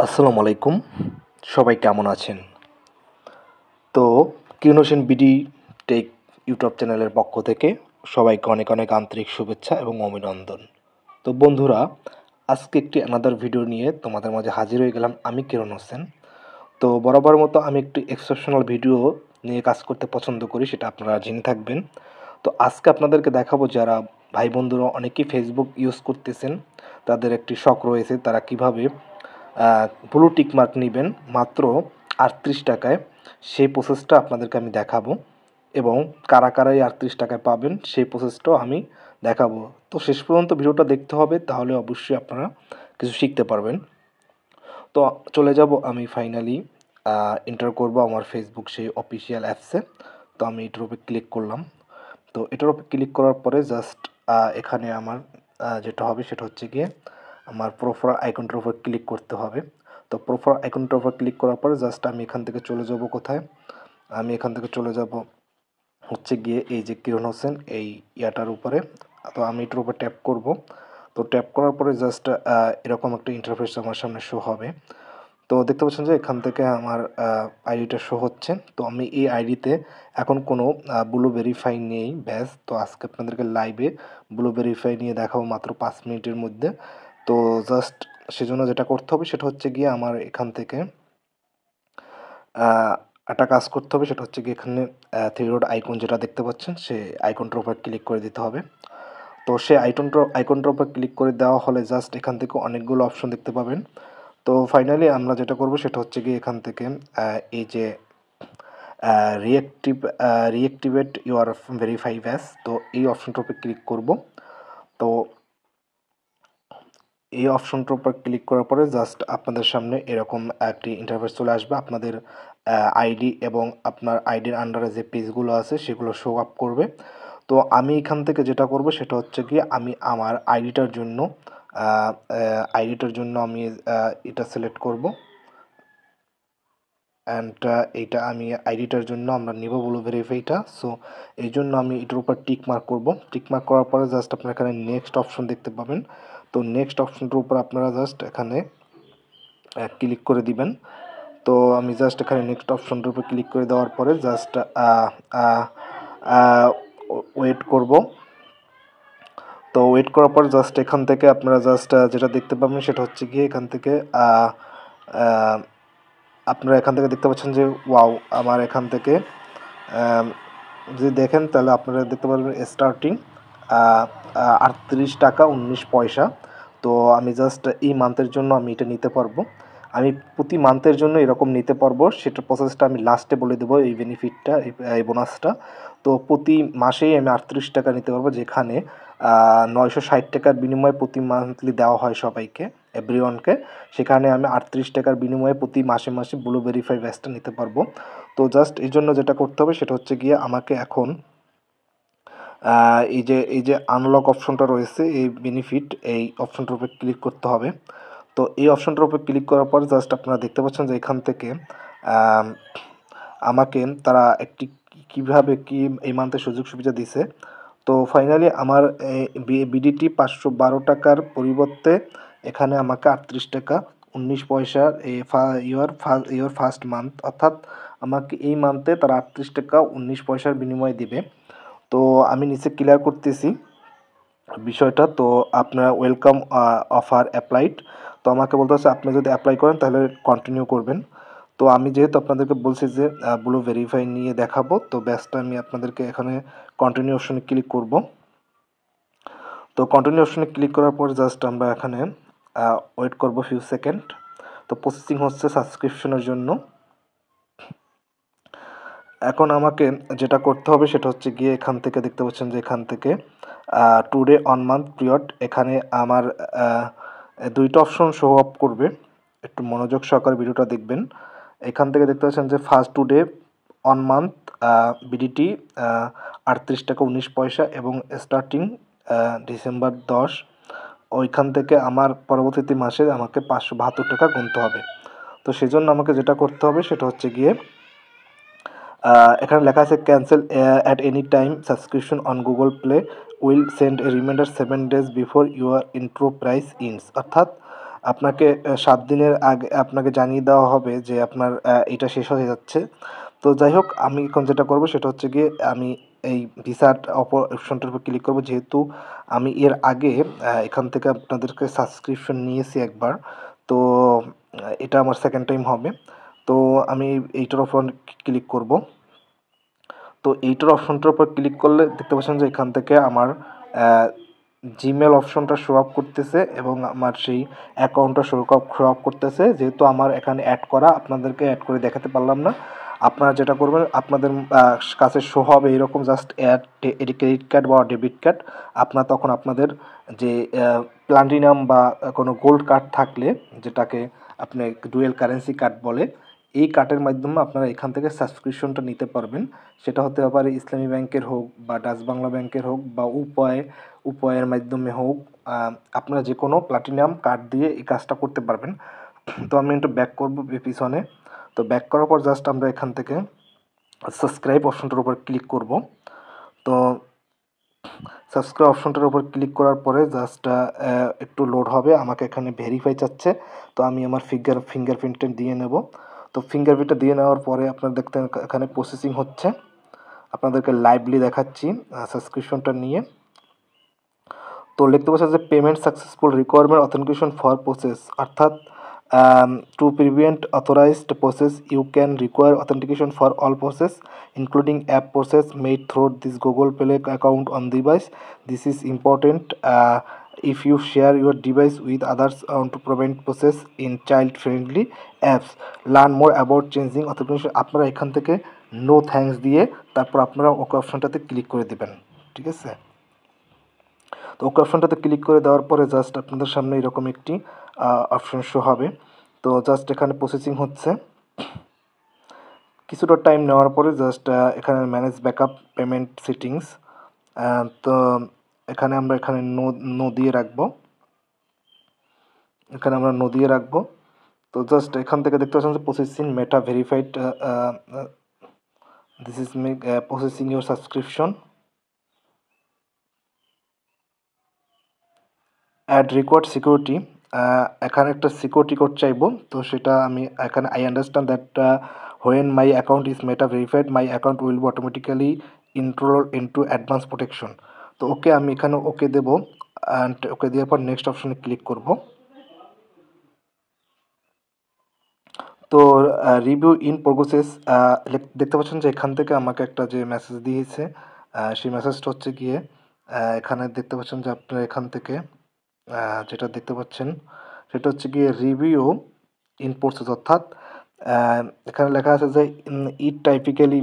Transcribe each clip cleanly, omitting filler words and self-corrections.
আসসালামু আলাইকুম। সবাই কেমন আছেন? তো কিউনোশন বিডি টেক ইউটিউব চ্যানেলের পক্ষ থেকে সবাইকে অনেক, অনেক আন্তরিক শুভেচ্ছা এবং অভিনন্দন। তো বন্ধুরা, আজকে একটি অ্যানাদার ভিডিও নিয়ে তোমাদের মাঝে হাজির হয়ে গেলাম আমি কিরণ হোসেন। তো বরাবরের মতো আমি একটি এক্সেপশনাল ভিডিও নিয়ে কাজ করতে পছন্দ করি, সেটা আপনারা জেনে থাকবেন। তো আজকে আপনাদেরকে দেখাবো যারা ভাই বন্ধুরা অনেকেই ফেসবুক ইউজ করতেছেন, তাদের একটি শখ রয়েছে তারা কিভাবে ব্লু টিক মার্ক নিবেন মাত্র ৩৮ টাকায়, সেই প্রসেসটা আপনাদেরকে আমি দেখাবো এবং কারা কারা এই ৩৮ টাকায় পাবেন সেই প্রসেসটাও আমি দেখাবো। তো শেষ পর্যন্ত ভিডিওটা দেখতে হবে, তাহলে অবশ্যই আপনারা কিছু শিখতে পারবেন। তো চলে যাব আমি ফাইনালি এন্টার করব আমার ফেসবুক সেই অফিসিয়াল অ্যাপসে। তো আমি এটার উপরে ক্লিক করলাম। তো এটার উপর ক্লিক করার পরে জাস্ট এখানে আমার যেটা হবে সেটা হচ্ছে গিয়ে আমার প্রোফাইল আইকনটার উপর ক্লিক করতে হবে। তো প্রোফাইল আইকনটার উপর ক্লিক করার পরে জাস্ট আমি এখান থেকে চলে যাব কোথায়? আমি এখান থেকে চলে যাব হচ্ছে গিয়ে এই যে কিরণ হোসেন এই ইয়াটার উপরে। তো আমি এটার উপর ট্যাপ করব। তো ট্যাপ করার পরে জাস্ট এরকম একটা ইন্টারফেস আমার সামনে শো হবে। তো দেখতে পাচ্ছেন যে এখান থেকে আমার আইডিটা শো হচ্ছে। তো আমি এই আইডিতে এখন কোনো ব্লু ভেরিফাই নেই ব্যাস। তো আজকে আপনাদেরকে লাইভে ব্লু ভেরিফাই নিয়ে দেখাবো মাত্র ৫ মিনিটের মধ্যে। তো জাস্ট সেজন্য যেটা করতে হবে সেটা হচ্ছে গিয়ে আমার এখান থেকে আ একটা কাজ করতে হবে, সেটা হচ্ছে গিয়ে এখানে থ্রি ডট আইকন যেটা দেখতে পাচ্ছেন সেই আইকনটার উপর ক্লিক করে দিতে হবে। তো সেই আইকনটার উপর ক্লিক করে দেওয়া হলে জাস্ট এখান থেকে অনেকগুলো অপশন দেখতে পাবেন। তো ফাইনালি আমরা যেটা করব সেটা হচ্ছে গিয়ে এখান থেকে এই যে রিঅ্যাক্টিভ রিঅ্যাক্টিভেট ইউর ভেরিফাই ব্যাস, তো এই অপশনটার উপর ক্লিক করব। তো এই অপশনটার উপর ক্লিক করার পরে জাস্ট আপনাদের সামনে এরকম একটি ইন্টারফেস চলে আসবে। আপনাদের আইডি এবং আপনার আইডির আন্ডারে যে পেজগুলো আছে সেগুলো শো আপ করবে। তো আমি এখান থেকে যেটা করব সেটা হচ্ছে গিয়ে আমি আমার আইডিটার জন্য আমি এটা সিলেক্ট করব। অ্যান্ড এইটা আমি আইডিটার জন্য আমরা নেব ব্লু ভেরিফাইটা। সো এই জন্য আমি এটার উপর টিক মার্ক করব। টিক মার্ক করার পরে জাস্ট আপনারা এখানে নেক্সট অপশন দেখতে পাবেন। তো নেক্সট অপশনটার উপর আপনারা জাস্ট এখানে ক্লিক করে দিবেন। তো আমি জাস্ট এখানে নেক্সট অপশনটার উপর ক্লিক করে দেওয়ার পরে জাস্ট ওয়েট করব। তো ওয়েট করার পর জাস্ট এখান থেকে আপনারা জাস্ট যেটা দেখতে পাবেন সেটা হচ্ছে গিয়ে এখান থেকে আপনারা এখান থেকে দেখতে পাচ্ছেন যে ওয়াও, আমার এখান থেকে যদি দেখেন তাহলে আপনারা দেখতে পারবেন স্টার্টিং 38 টাকা 19 পয়সা। তো আমি জাস্ট এই মান্থের জন্য আমি এটা নিতে পারবো। আমি প্রতি মান্থের জন্য এরকম নিতে পারবো, সেটার প্রসেসটা আমি লাস্টে বলে দেবো, এই বেনিফিটটা এই বোনাসটা। তো প্রতি মাসেই আমি 38 টাকা নিতে পারবো, যেখানে 960 টাকার বিনিময়ে প্রতি মান্থলি দেওয়া হয় সবাইকে, এভরিওয়ানকে। সেখানে আমি 38 টাকার বিনিময়ে প্রতি মাসে মাসে ব্লু ভেরিফাই ব্যাচটা নিতে পারবো। তো জাস্ট এই জন্য যেটা করতে হবে সেটা হচ্ছে গিয়ে আমাকে এখন এই যে আনলক অপশনটা রয়েছে এই বেনিফিট, এই অপশনটার উপর ক্লিক করতে হবে। তো এই অপশনটার উপর ক্লিক করার পর জাস্ট আপনারা দেখতে পাচ্ছেন যে এখান থেকে আমাকে তারা একটি কীভাবে কি এই মান্থে সুযোগ সুবিধা দিছে। তো ফাইনালি আমার বিডিটি 512 টাকার পরিবর্তে এখানে আমাকে 38 টাকা 19 পয়সার ইয়োর ফার্স্ট মান্থ, অর্থাৎ আমাকে এই মান্থে তারা 38 টাকা 19 পয়সার বিনিময়ে দিবে। তো আমি নিচে ক্লিয়ার করতেছি বিষয়টা। তো আপনারা ওয়েলকাম অফার অ্যাপ্লাইড। তো আমাকে বলতে হচ্ছে আপনি যদি অ্যাপ্লাই করেন তাহলে কন্টিনিউ করবেন। তো আমি যেহেতু আপনাদেরকে বলছি যে ব্লু ভেরিফাই নিয়ে দেখাবো, তো ব্যাসটা আমি আপনাদেরকে এখানে কন্টিনিউ অপশনে ক্লিক করব। তো কন্টিনিউ অপশনে ক্লিক করার পর জাস্ট আমরা এখানে ওয়েট করব ফিউ সেকেন্ড। তো প্রসেসিং হচ্ছে সাবস্ক্রিপশনের জন্য। এখন আমাকে যেটা করতে হবে সেটা হচ্ছে গিয়ে এখান থেকে দেখতে পাচ্ছেন যে এখান থেকে টুডে অন মান্থ পিরিয়ড, এখানে আমার দুইটা অপশন শো আপ করবে। একটু মনোযোগ সহকারে ভিডিওটা দেখবেন। এখান থেকে দেখতে পাচ্ছেন যে first today on month BDT 38 টাকা 19 পয়সা এবং স্টার্টিং ডিসেম্বর 10, ওইখান থেকে আমার পরবর্তী মাসে আমাকে 572 টাকা গুনতে হবে। তো সেজন্য আমাকে যেটা করতে হবে সেটা হচ্ছে গিয়ে এখানে লেখা আছে cancel at any time subscription on Google Play will send a reminder 7 days before your intro price ends, অর্থাৎ আপনাকে 7 দিনের আগে আপনাকে জানিয়ে দেওয়া হবে যে আপনার এটা শেষ হয়ে যাচ্ছে। তো যাই হোক, আমি এখন যেটা করব সেটা হচ্ছে গিয়ে আমি এই ভিসার অপশনটার উপর ক্লিক করব, যেহেতু আমি এর আগে এখান থেকে আপনাদেরকে সাবস্ক্রিপশন নিয়েছি একবার। তো এটা আমার সেকেন্ড টাইম হবে। তো আমি এইটার উপর ক্লিক করব। তো এইটার অপশনটার উপর ক্লিক করলে দেখতে পাচ্ছেন যে এখান থেকে আমার জিমেল অপশনটা শো আপ করতেছে এবং আমার সেই অ্যাকাউন্টটা শো আপ করতেছে। যেহেতু আমার এখানে অ্যাড করা, আপনাদেরকে অ্যাড করে দেখাতে পারলাম না। আপনারা যেটা করবেন, আপনাদের কাছে শো হবে এরকম জাস্ট অ্যাড ক্রেডিট কার্ড বা ডেবিট কার্ড। আপনার তখন আপনাদের যে প্লাটিনাম বা কোনো গোল্ড কার্ড থাকলে, যেটাকে আপনি ডুয়েল কারেন্সি কার্ড বলে, এই কার্ডের মাধ্যমে আপনারা এখান থেকে সাবস্ক্রিপশনটা নিতে পারবেন। সেটা হতে পারে ইসলামী ব্যাংকের হোক বা ডাচ বাংলা ব্যাংকের হোক বা উপায়ের মাধ্যমে হোক, আপনারা যে কোনো প্লাটিনাম কার্ড দিয়ে এই কাজটা করতে পারবেন। তো আমি একটু ব্যাক করব পিছনে। তো ব্যাক করার পর জাস্ট আমরা এখান থেকে সাবস্ক্রাইব অপশনটার উপর ক্লিক করব। তো সাবস্ক্রাইব অপশনটার উপর ক্লিক করার পরে জাস্ট একটু লোড হবে, আমাকে এখানে ভেরিফাই চাচ্ছে। তো আমি আমার ফিঙ্গারপ্রিন্টটা দিয়ে নেব। তো ফিঙ্গারপ্রিন্টটা দিয়ে নেওয়ার পরে আপনারা দেখতে এখানে প্রসেসিং হচ্ছে। আপনাদেরকে লাইভলি দেখাচ্ছি সাবস্ক্রিপশনটা নিয়ে। তো লিখতে পাচ্ছেন যে payment successful, requirement authentication for process, অর্থাৎ to prevent authorised process you can require authentication for all process including app process made through this Google Play account on device. This is important if you share your device with others to prevent process in child friendly apps. Learn more about changing authentication. আপনারা এখান থেকে no thanks দিয়ে তারপর আপনারা ওকে অপশনটাতে click করে দেবেন। ঠিক আছে? তো ওকে অপশনটাতে ক্লিক করে দেওয়ার পরে জাস্ট আপনাদের সামনে এরকম একটি অপশন শো হবে। তো জাস্ট এখানে প্রসেসিং হচ্ছে। কিছুটা টাইম নেওয়ার পরে জাস্ট এখানে ম্যানেজ ব্যাকআপ পেমেন্ট সেটিংস, তো এখানে আমরা নো দিয়ে রাখবো। এখানে আমরা নো দিয়ে রাখবো। তো জাস্ট এখান থেকে দেখতে পাচ্ছেন যে processing Meta verified, this is processing your subscription. Add required security, এখানে একটা সিকিউরিটি কোড চাইবো। তো সেটা আমি এখানে I understand that when my account is Meta verified my account will be automatically enroll into advance protection. তো okay, আমি এখানে ওকে দেবো অ্যান্ড ওকে দেওয়ার পর নেক্সট অপশনে ক্লিক করব। তো রিভিউ ইন প্রোগ্রেসেস, দেখতে পাচ্ছেন যে এখান থেকে আমাকে একটা যে মেসেজ দিয়েছে, সেই মেসেজটা হচ্ছে গিয়ে এখানে দেখতে পাচ্ছেন যে আপনারা এখান থেকে যেটা দেখতে পাচ্ছেন সেটা হচ্ছে গিয়ে রিভিউ ইন প্রসেস, অর্থাৎ এখানে লেখা আছে যে it typically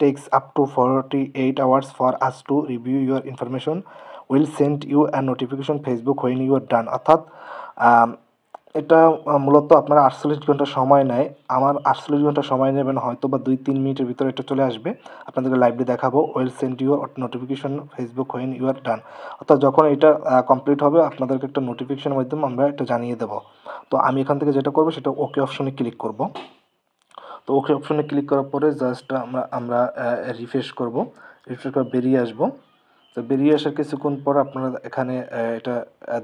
takes up to 48 hours for us to review your information, will send you an notification Facebook when you are done. অর্থাৎ এটা মূলত আপনার 48 ঘন্টা সময় নেয়। আমার 48 ঘন্টা সময় নেবে না, হয়তো বা 2-3 মিনিটের ভিতরে এটা চলে আসবে। আপনাদেরকে লাইভলি দেখাবো, will send your notification Facebook when you are done. অর্থাৎ যখন এটা কমপ্লিট হবে আপনাদেরকে একটা নোটিফিকেশনের মাধ্যমে আমরা এটা জানিয়ে দেবো। তো আমি এখান থেকে যেটা করবো সেটা ওকে অপশনে ক্লিক করব। তো ওকে অপশনে ক্লিক করার পরে জাস্ট আমরা রিফ্রেশ করব। রিফ্রেশ করে বেরিয়ে আসবো। তো বেরিয়ে আসার কিছুক্ষণ পর আপনারা এখানে এটা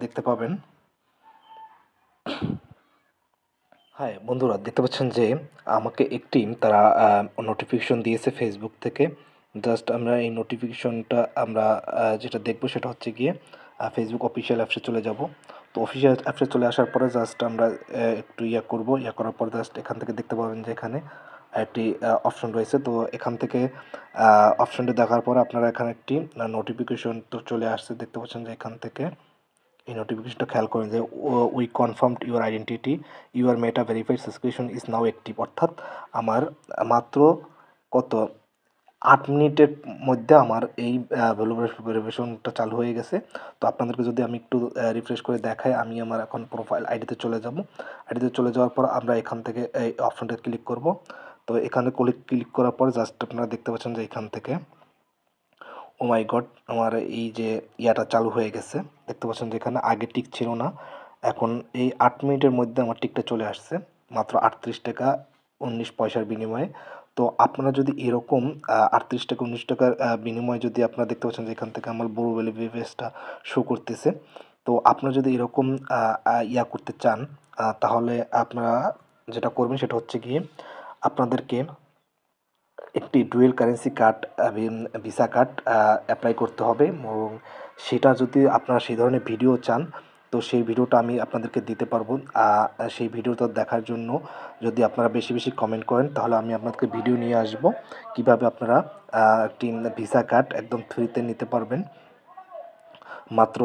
দেখতে পাবেন। হ্যাঁ বন্ধুরা, দেখতে পাচ্ছেন যে আমাকে একটি তারা নোটিফিকেশন দিয়েছে ফেসবুক থেকে। জাস্ট আমরা এই নোটিফিকেশনটা আমরা যেটা দেখবো সেটা হচ্ছে গিয়ে ফেসবুক অফিসিয়াল অ্যাপসে চলে যাব। তো অফিসিয়াল অ্যাপসে চলে আসার পরে জাস্ট আমরা একটু করব। করার পর জাস্ট এখান থেকে দেখতে পাবেন যে এখানে একটি অপশন রয়েছে। তো এখান থেকে অপশনটি দেখার পর আপনারা এখানে একটি নোটিফিকেশন তো চলে আসছে, দেখতে পাচ্ছেন যে এখান থেকে এই নোটিফিকেশনটা খেয়াল করেন যে we confirmed your identity, your meta verified subscription is now active. অর্থাৎ আমার মাত্র কত 8 মিনিটের মধ্যে আমার এই ভেরিফিকেশনটা চালু হয়ে গেছে। তো আপনাদেরকে যদি আমি একটু রিফ্রেশ করে দেখাই, আমি আমার এখন প্রোফাইল আইডিতে চলে যাব। আইডিতে চলে যাওয়ার পর আমরা এখান থেকে এই অপশনটা ক্লিক করব। তো এখানে ক্লিক করার পর জাস্ট আপনারা দেখতে পাচ্ছেন যে এখান থেকে ও মাই গড, আমার এই যে চালু হয়ে গেছে। দেখতে পাচ্ছেন যে এখানে আগে টিক ছিল না, এখন এই 8 মিনিটের মধ্যে আমার টিকটা চলে আসছে মাত্র 38 টাকা 19 পয়সার বিনিময়ে। তো আপনারা যদি এরকম 38 টাকা 19 টাকার বিনিময়ে যদি আপনারা দেখতে পাচ্ছেন যে এখান থেকে আমার বড় বেলি পেজটা শো করতেছে। তো আপনারা যদি এরকম ইয়া করতে চান, তাহলে আপনারা যেটা করবেন সেটা হচ্ছে গিয়ে আপনাদেরকে একটি dual currency card visa card apply করতে হবে, এবং সেটা যদি আপনারা সেই ধরনের ভিডিও চান, তো সেই ভিডিওটা আমি আপনাদেরকে দিতে পারবো। সেই ভিডিওটা দেখার জন্য যদি আপনারা বেশি বেশি কমেন্ট করেন, তাহলে আমি আপনাদেরকে ভিডিও নিয়ে আসব কিভাবে আপনারা একটি ভিসা কার্ড একদম ফ্রিতে নিতে পারবেন, মাত্র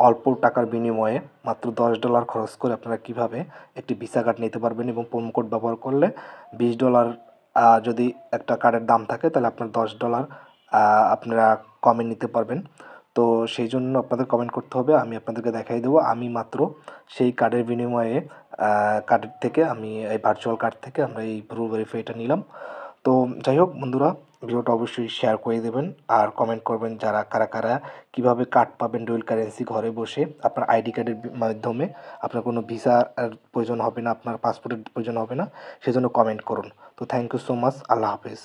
অল্প টাকার বিনিময়ে মাত্র $10 খরচ করে আপনারা কিভাবে একটি ভিসা কার্ড নিতে পারবেন, এবং প্রোমো কোড ব্যবহার করলে $20 যদি একটা কার্ডের দাম থাকে, তাহলে আপনার $10 আপনারা কমে নিতে পারবেন। তো সেই জন্য আপনাদের কমেন্ট করতে হবে, আমি আপনাদেরকে দেখাই দেবো। আমি মাত্র সেই কার্ডের বিনিময়ে কার্ডের থেকে আমি এই ভার্চুয়াল কার্ড থেকে আমরা এই ব্লু ভেরিফাইটা নিলাম। তো যাই হোক বন্ধুরা, ভিডিওটা অবশ্যই শেয়ার করে দেবেন আর কমেন্ট করবেন যারা কারা কারা কীভাবে কার্ড পাবেন ডুয়েল কারেন্সি ঘরে বসে আপনার আইডি কার্ডের মাধ্যমে। আপনার কোনো ভিসার প্রয়োজন হবে না, আপনার পাসপোর্টের প্রয়োজন হবে না, সেজন্য কমেন্ট করুন। তো থ্যাংক ইউ সো মাচ, আল্লাহ হাফেজ।